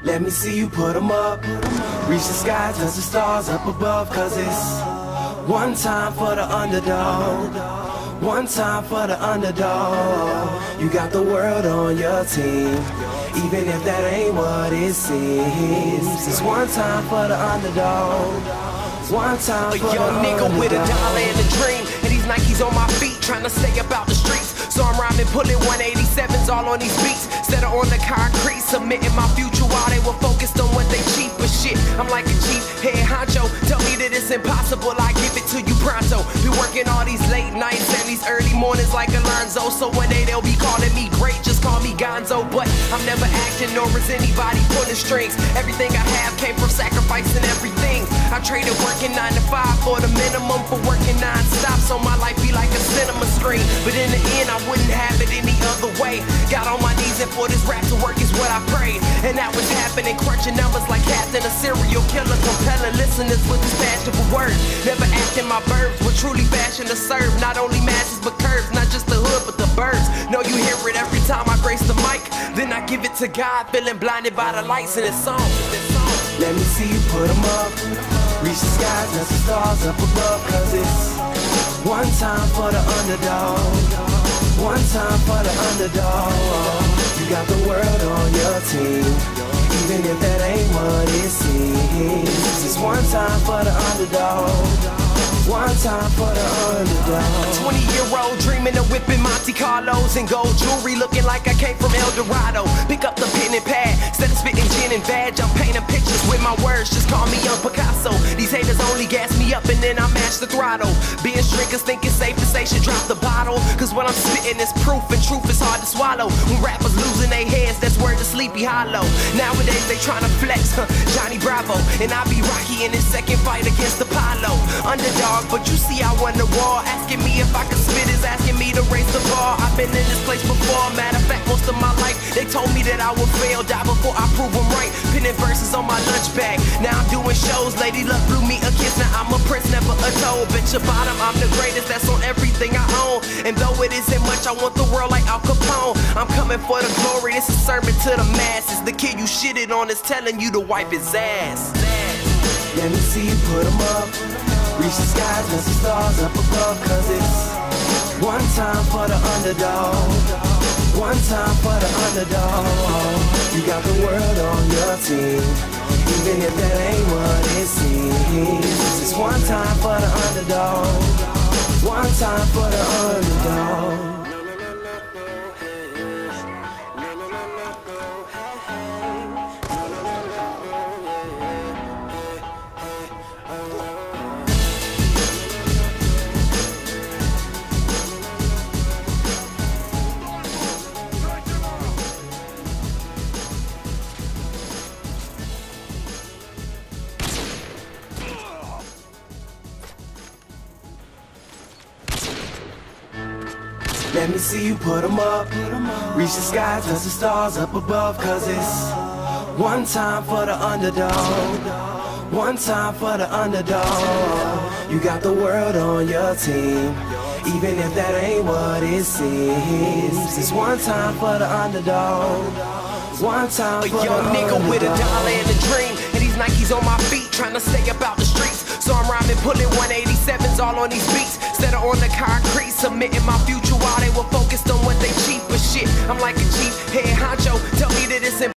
Let me see you put 'em up. Reach the sky, touch the stars up above. Cause it's one time for the underdog. One time for the underdog. You got the world on your team, even if that ain't what it seems. It's one time for the underdog. One time for the young nigga underdog. with a dollar and a dream, and these Nikes on my feet, trying to stay about the streets. So I'm rhyming, pulling 187s all on these beats, instead of on the concrete, submitting my future while they were focused on what they cheap. But shit, I'm like a chief head honcho. Tell me that it's impossible, I give it to you pronto. Be working all these late nights and these early mornings like Alonzo. So one day they'll be calling me great, just call me Gonzo. But I'm never acting, nor is anybody pulling strings. Everything I have came from sacrificing everything. I traded working 9 to 5 for the minimum for working non-stop, so my life be like a cinema screen. But in the end, I wouldn't have it any other way. Got on my knees and for this rap to work is what I prayed. And that was happening, crunching numbers like Captain, a serial killer, compelling listeners with this passion for words. Never acting my verbs, but truly fashion to serve not only masses but curves, not just the hood but the birds. Know you hear it every time I grace the mic, then I give it to God, feeling blinded by the lights in this song. Let me see you put 'em up. Reach the sky, touch the stars up above. Cause it's one time for the underdog. One time for the underdog. You got the world on your team, even if that ain't what it seems. It's one time for the underdog. One time for the underdog. 20-year-old dreaming of whipping Monte Carlos and gold jewelry, looking like I came from El Dorado. Pick up the pen and pad, instead of spitting gin and vag, I'm painting pictures with my words, just call me Young Picasso. These haters only gas me up and then I mash the throttle. Binge drinkers think it's safe to say should drop the bottle, cause what I'm spitting is proof, and truth is hard to swallow. When rappers losing their heads, that's word to Sleepy Hollow. Nowadays they tryna flex, Johnny Bravo, and I be Rocky in his second fight against Apollo. Underdog, but you see I won the war. Asking me if I can spit is asking me to raise the bar. I've been in this place before, matter of fact most of my life they told me that I would fail, die before I prove them right. Pinning verses on my lunch bag, now I'm doing shows. Lady Luck blew me a kiss, now I'm a prince, never a toad. Bitch your bottom, I'm the greatest, that's on everything I own. And though it isn't much, I want the world like Al Capone. I'm coming for the glory, this is sermon to the masses. The kid you shitted on is telling you to wipe his ass. Let me see you put 'em up. Reach the sky, touch the stars up above. Cause it's one time for the underdog. One time for the underdog. You got the world on your team, even if that ain't what it seems. It's one time for the underdog. One time for the underdog. Let me see you put 'em up. Reach the sky, touch the stars up above. Cause it's one time for the underdog. One time for the underdog. You got the world on your team, even if that ain't what it seems. It's one time for the underdog. One time for the underdog. A young nigga with a dollar and a dream, and these Nikes on my feet, trying to stay about the streets. So I'm rhyming, pulling 187s all on these beats, instead of on the concrete, submitting my future while they were focused on what they cheap. But shit, I'm like a chief head honcho. Tell me that it's